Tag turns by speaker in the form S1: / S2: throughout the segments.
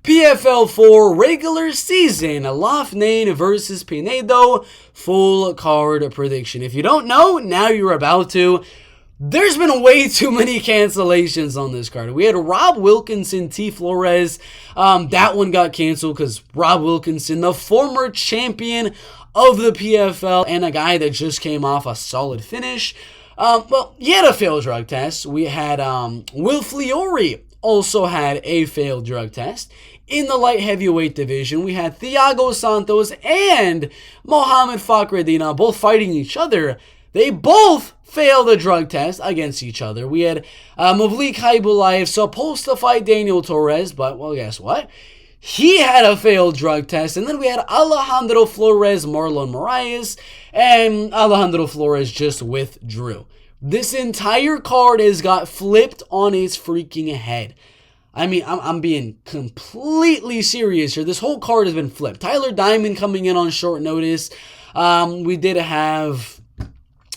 S1: PFL 4 regular season, Loughnane versus Pinedo, full card prediction. If you don't know, now you're about to. There's been way too many cancellations on this card. We had Rob Wilkinson, T. Flores. That one got canceled because Rob Wilkinson, the former champion of the PFL and a guy that just came off a solid finish. Well, he had a failed drug test. We had Will Fiore also had a failed drug test. In the light heavyweight division, we had Thiago Santos and Mohamed Fakhreddin both fighting each other. They both failed a drug test against each other. We had Movlid Khaybulaev supposed to fight Daniel Torres, but, well, guess what? He had a failed drug test. And then we had Alejandro Flores, Marlon Moraes, and Alejandro Flores just withdrew. This entire card has got flipped on its freaking head. I mean, I'm being completely serious here. This whole card has been flipped. Tyler Diamond coming in on short notice. We did have...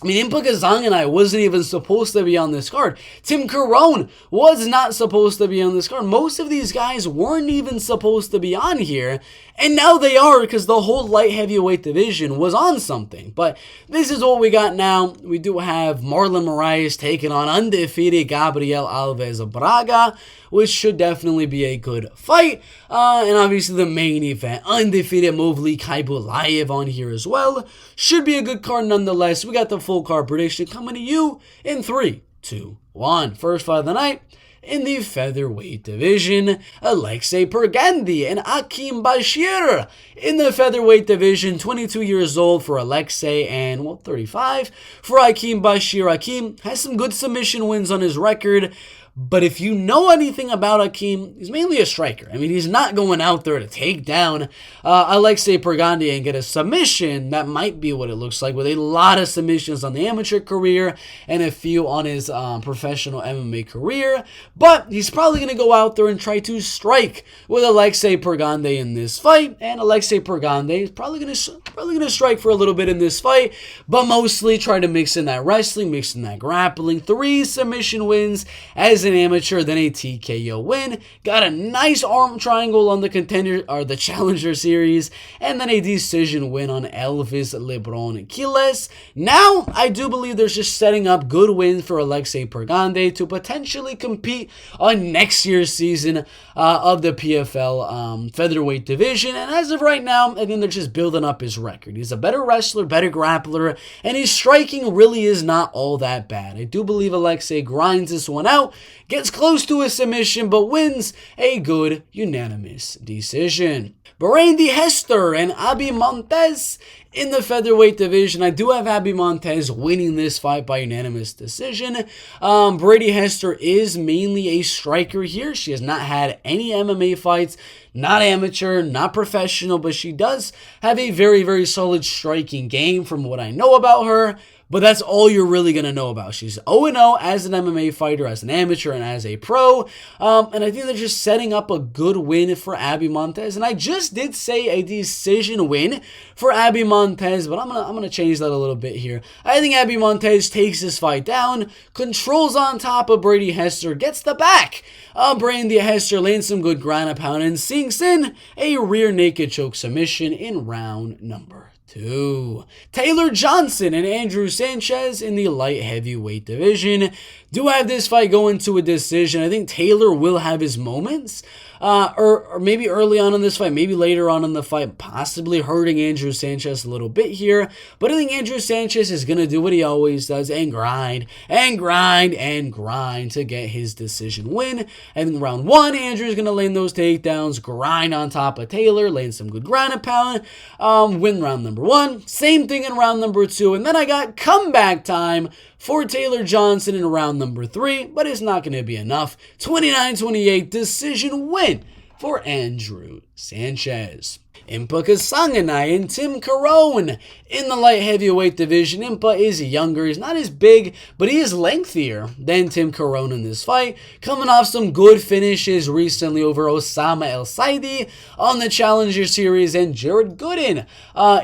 S1: Impa Kasanganay wasn't even supposed to be on this card. Tim Caron was not supposed to be on this card. Most of these guys weren't even supposed to be on here. And now they are because the whole light heavyweight division was on something. But this is what we got now. We do have Marlon Moraes taking on undefeated Gabriel Alves of Braga, which should definitely be a good fight. And obviously the main event, undefeated Movlid Khaybulaev on here as well. Should be a good card nonetheless. We got the full card prediction coming to you in 3, 2, 1. First fight of the night. In the featherweight division, Alexei Pergande and Akeem Bashir. In the featherweight division, 22 years old for Alexei and, well, 35 for Akeem Bashir. Akeem has some good submission wins on his record. But if you know anything about Akeem, he's mainly a striker. I mean, he's not going out there to take down Alexei Pergande and get a submission. That might be what it looks like, with a lot of submissions on the amateur career and a few on his professional MMA career. But he's probably going to go out there and try to strike with Alexei Pergande in this fight. And Alexei Pergande is probably going to strike for a little bit in this fight, but mostly try to mix in that wrestling, mix in that grappling. 3 submission wins as an amateur, then a TKO win. Got a nice arm triangle on the contender or the challenger series, and then a decision win on Alves, LeBron, Quiles. Now, I do believe they're just setting up good wins for Alexei Pergande to potentially compete on next year's season of the PFL featherweight division. And as of right now, I think they're just building up his record. He's a better wrestler, better grappler, and his striking really is not all that bad. I do believe Alexei grinds this one out, gets close to a submission, but wins a good unanimous decision. Brandy, Hester, and Montes in the featherweight division. I do have Montes winning this fight by unanimous decision. Brandy Hester is mainly a striker here. She has not had any MMA fights, not amateur, not professional, but she does have a very, very solid striking game from what I know about her. But that's all you're really going to know about. She's 0-0 as an MMA fighter, as an amateur, and as a pro. And I think they're just setting up a good win for Montes. And I just did say a decision win for Montes, but I'm gonna change that a little bit here. I think Montes takes this fight down, controls on top of Brandy Hester, gets the back of Brandy Hester, lands some good ground and pound, and sinks in a rear naked choke submission in round number 2. Taylor Johnson and Andrew Sanchez in the light heavyweight division. Do have this fight going to a decision. I think Taylor will have his moments. Or maybe early on in this fight, maybe later on in the fight, possibly hurting Andrew Sanchez a little bit here. But I think Andrew Sanchez is going to do what he always does and grind and grind and grind to get his decision win. And in round 1, Andrew is going to land those takedowns, grind on top of Taylor, land some good ground and pound, win round number 1. Same thing in round number 2. And then I got comeback time for Taylor Johnson in round number 3, but it's not going to be enough. 29-28 decision win for Andrew Sanchez. Impa Kasanganay and Tim Caron in the light heavyweight division. Impa is younger, he's not as big, but he is lengthier than Tim Caron in this fight. Coming off some good finishes recently over Osama El Saidi on the Challenger Series and Jared Gooden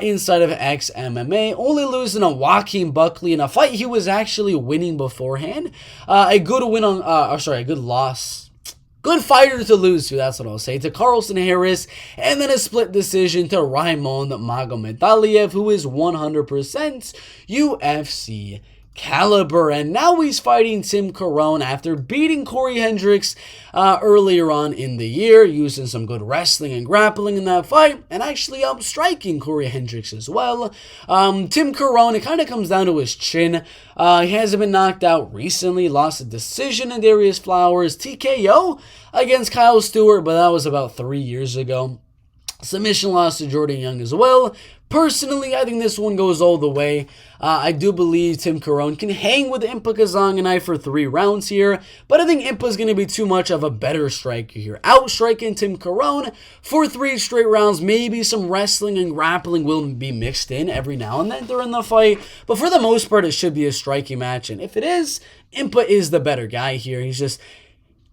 S1: inside of XMMA. Only losing to Joaquin Buckley in a fight he was actually winning beforehand. A good win on, a good loss. Good fighter to lose to, that's what I'll say, to Carlson Harris, and then a split decision to Raymond Magomedaliev, who is 100% UFC caliber. And now he's fighting Tim Caron after beating Corey Hendricks earlier on in the year, using some good wrestling and grappling in that fight, and actually striking Corey Hendricks as well. Tim Caron, it kind of comes down to his chin. He hasn't been knocked out recently, lost a decision in Darius Flowers, TKO against Kyle Stewart, but that was about 3 years ago. Submission loss to Jordan Young as well. Personally, I think this one goes all the way. I do believe Tim Caron can hang with Impa Kasanganay for 3 rounds here, but I think Impa's going to be too much of a better striker here. Outstriking Tim Caron for 3 straight rounds. Maybe some wrestling and grappling will be mixed in every now and then during the fight, but for the most part, it should be a striking match, and if it is, Impa is the better guy here. He's just...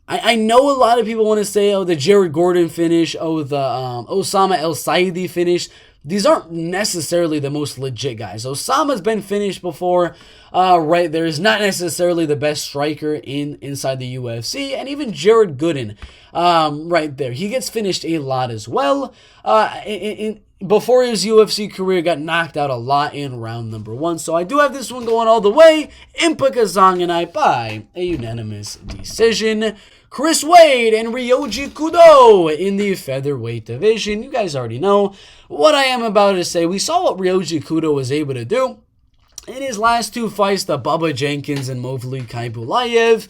S1: I know a lot of people want to say, oh, the Jared Gordon finish, oh, the Osama El Saidi finish. These aren't necessarily the most legit guys. Osama's been finished before, right there. Is not necessarily the best striker inside the UFC. And even Jared Gooden, right there. He gets finished a lot as well. Before his UFC career, got knocked out a lot in round number 1. So I do have this one going all the way. Impa Kasanganay by a unanimous decision. Chris Wade and Ryoji Kudo in the featherweight division. You guys already know what I am about to say. We saw what Ryoji Kudo was able to do in his last 2 fights to Bubba Jenkins and Movlid Khaybulaev.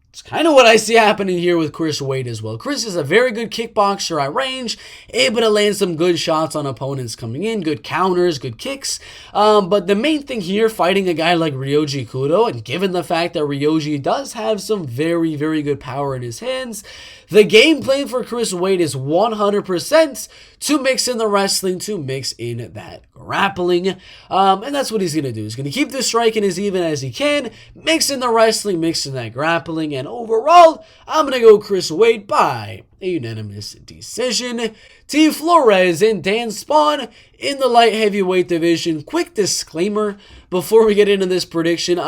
S1: It's kind of what I see happening here with Chris Wade as well. Chris is a very good kickboxer at range, able to land some good shots on opponents coming in, good counters, good kicks. But the main thing here, fighting a guy like Ryoji Kudo, and given the fact that Ryoji does have some very, very good power in his hands, the game plan for Chris Wade is 100% to mix in the wrestling, to mix in that grappling. And that's what he's going to do. He's going to keep the striking as even as he can, mix in the wrestling, mix in that grappling, and overall, I'm going to go Chris Wade by a unanimous decision. T. Flores and Dan Spohn in the light heavyweight division. Quick disclaimer before we get into this prediction.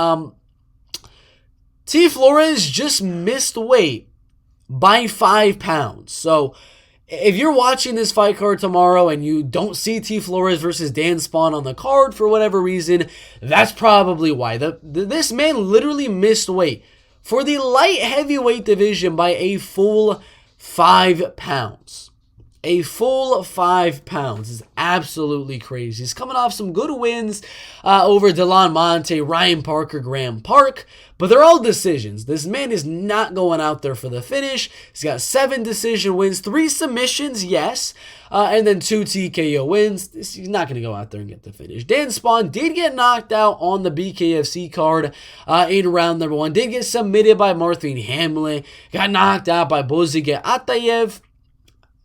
S1: T. Flores just missed weight by 5 pounds. So if you're watching this fight card tomorrow and you don't see T. Flores versus Dan Spohn on the card for whatever reason, that's probably why. This man literally missed weight for the light heavyweight division by a full 5 pounds. A full 5 pounds is absolutely crazy. He's coming off some good wins over Delan, Monte, Ryan Parker, Graham Park, but they're all decisions. This man is not going out there for the finish. He's got 7 decision wins, 3 submissions, yes, and then 2 TKO wins. He's not going to go out there and get the finish. Dan Spohn did get knocked out on the BKFC card in round number 1. Did get submitted by Marthin Hamlet. Got knocked out by Bozige Atayev.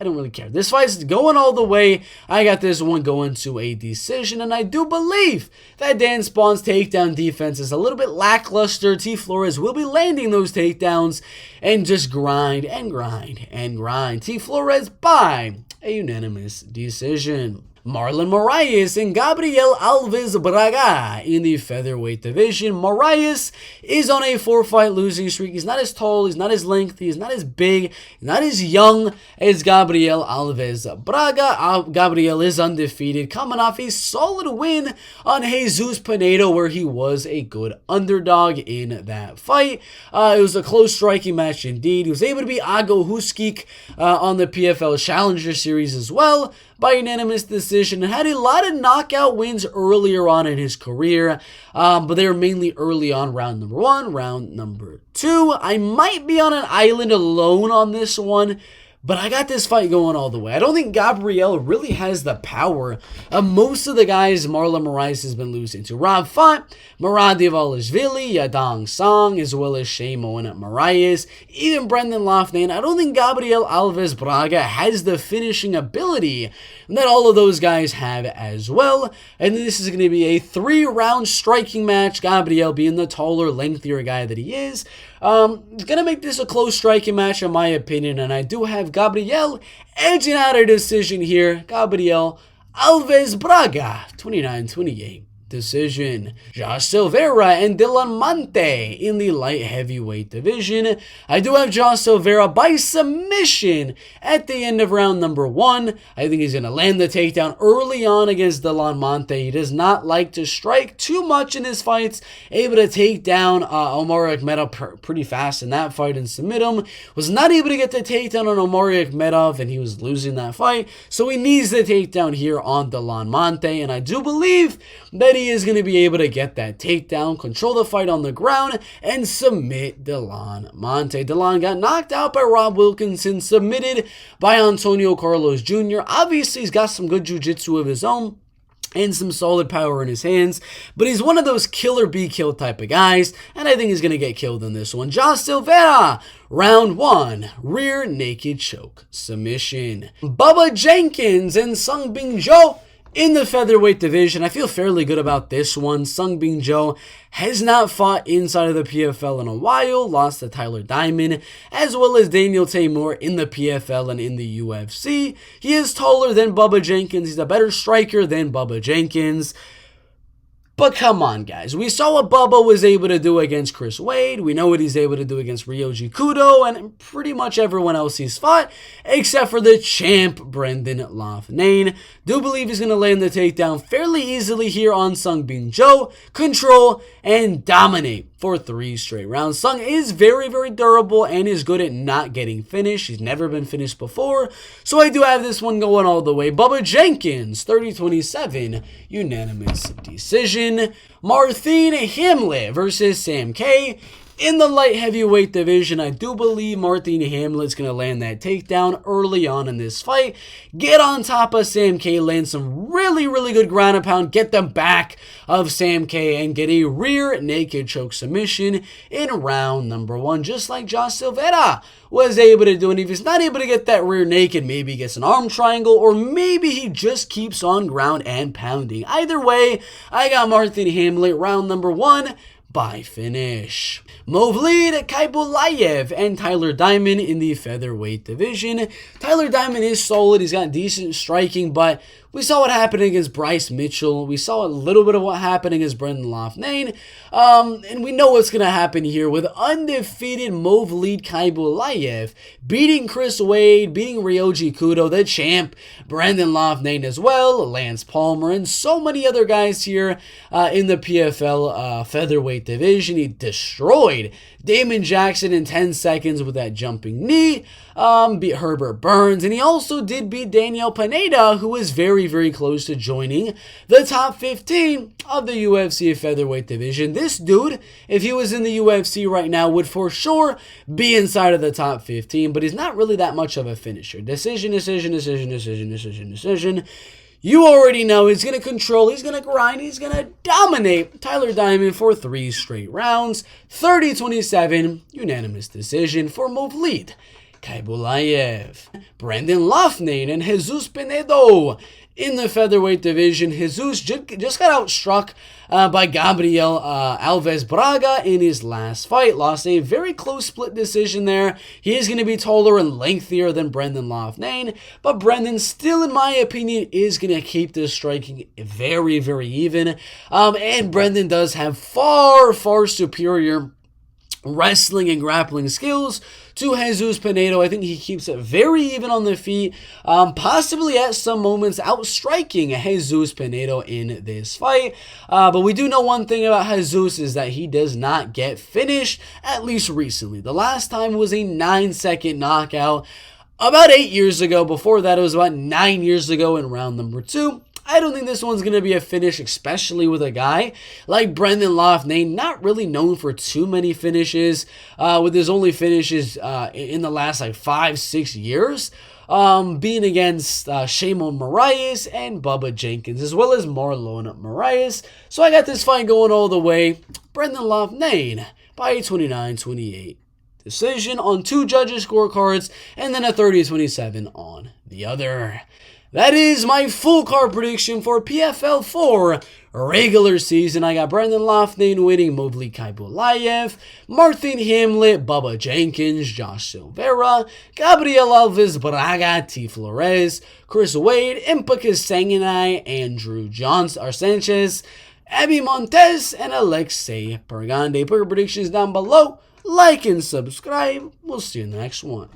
S1: I don't really care. This fight's going all the way. I got this one going to a decision, and I do believe that Dan Spohn's takedown defense is a little bit lackluster. T. Flores will be landing those takedowns and just grind and grind and grind. T. Flores by a unanimous decision. Marlon Moraes and Gabriel Alves Braga in the featherweight division. Moraes is on a 4-fight losing streak. He's not as tall, he's not as lengthy, he's not as big, he's not as young as Gabriel Alves Braga. Gabriel is undefeated, coming off a solid win on Jesus Pinedo, where he was a good underdog in that fight. It was a close striking match indeed. He was able to beat Ago Huskik on the PFL Challenger Series as well by unanimous decision, and had a lot of knockout wins earlier on in his career, but they were mainly early on, round number 1, round number 2. I might be on an island alone on this one, but I got this fight going all the way. I don't think Gabriel really has the power of most of the guys Marlon Moraes has been losing to. Rob Font, Murad Divalishvili, Yadong Song, as well as Shamo and Moraes, even Brendan Loughnane. I don't think Gabriel Alves Braga has the finishing ability that all of those guys have as well. And this is going to be a 3-round striking match. Gabriel being the taller, lengthier guy that he is. It's going to make this a close striking match in my opinion, and I do have Gabriel edging out a decision here. Gabriel Alves Braga, 29-28 decision. Josh Silveira and Delan Monte in the light heavyweight division. I do have Josh Silveira by submission at the end of round number 1. I think he's going to land the takedown early on against Delan Monte. He does not like to strike too much in his fights. Able to take down Omari Akhmedov pretty fast in that fight and submit him. Was not able to get the takedown on Omari Akhmedov, and he was losing that fight. So he needs the takedown here on Delan Monte, and I do believe that he is going to be able to get that takedown, control the fight on the ground, and submit Delan Monte. Delan got knocked out by Rob Wilkinson, submitted by Antonio Carlos Jr. Obviously, he's got some good jiu-jitsu of his own and some solid power in his hands, but he's one of those killer be killed type of guys, and I think he's going to get killed in this one. Josh Silveira, round 1, rear naked choke submission. Bubba Jenkins and Sung Bing Jo in the featherweight division. I feel fairly good about this one. Sung Bing Jo has not fought inside of the PFL in a while, lost to Tyler Diamond, as well as Daniel Taymor in the PFL and in the UFC. He is taller than Bubba Jenkins. He's a better striker than Bubba Jenkins. But come on, guys. We saw what Bubba was able to do against Chris Wade. We know what he's able to do against Ryoji Kudo and pretty much everyone else he's fought, except for the champ, Brendan Loughnane. Do believe he's going to land the takedown fairly easily here on Sung Bing Jo. Control and dominate for 3 straight rounds. Sung is very, very durable and is good at not getting finished. He's never been finished before. So I do have this one going all the way. Bubba Jenkins, 30-27, unanimous decision. Marthin Hamlet versus Sam K. In the light heavyweight division, I do believe Marthin Hamlet's going to land that takedown early on in this fight. Get on top of Sam K, land some really, really good ground and pound, get the back of Sam K, and get a rear naked choke submission in round number 1, just like Josh Silveira was able to do. And if he's not able to get that rear naked, maybe he gets an arm triangle, or maybe he just keeps on ground and pounding. Either way, I got Marthin Hamlet, round number 1, by finish. Movlid, Khaybulaev, and Tyler Diamond in the featherweight division. Tyler Diamond is solid. He's got decent striking, but we saw what happened against Bryce Mitchell. We saw a little bit of what happened against Brendan Loughnane. And we know what's going to happen here with undefeated Movlid Khaybulaev beating Chris Wade, beating Ryoji Kudo, the champ, Brendan Loughnane as well, Lance Palmer, and so many other guys here in the PFL featherweight division. He destroyed Damon Jackson in 10 seconds with that jumping knee, beat Herbert Burns, and he also did beat Daniel Pinedo, who was very, very close to joining the top 15 of the UFC featherweight division. This dude, if he was in the UFC right now, would for sure be inside of the top 15, but he's not really that much of a finisher. Decision. You already know he's going to control, he's going to grind, he's going to dominate Tyler Diamond for 3 straight rounds. 30-27, unanimous decision for Movlid Khaybulaev. Brendan Loughnane and Jesus Pinedo in the featherweight division. Jesus just got outstruck by Gabriel Alves Braga in his last fight. Lost a very close split decision there. He is going to be taller and lengthier than Brendan Loughnane, but Brendan still, in my opinion, is going to keep this striking very, very even. And Brendan does have far, far superior wrestling and grappling skills to Jesus Pinedo. I think he keeps it very even on the feet, possibly at some moments outstriking Jesus Pinedo in this fight. But we do know one thing about Jesus is that he does not get finished, at least recently. The last time was a 9-second knockout about 8 years ago. Before that, it was about 9 years ago in round number 2. I don't think this one's going to be a finish, especially with a guy like Brendan Loughnane, not really known for too many finishes, with his only finishes in the last 5-6 years, being against Shimon Moraes and Bubba Jenkins, as well as Marlon Moraes. So I got this fight going all the way. Brendan Loughnane by 29-28 decision on 2 judges' scorecards, and then a 30-27 on the other. That is my full card prediction for PFL 4 regular season. I got Brendan Loughnane winning, Movlid Khaybulaev, Marthin Hamlet, Bubba Jenkins, Josh Silveira, Gabriel Alves Braga, Flores, Chris Wade, Impa Kasanganay, Sanchez, Abby Montes, and Alexei Pergande. Put your predictions down below. Like and subscribe. We'll see you in the next one.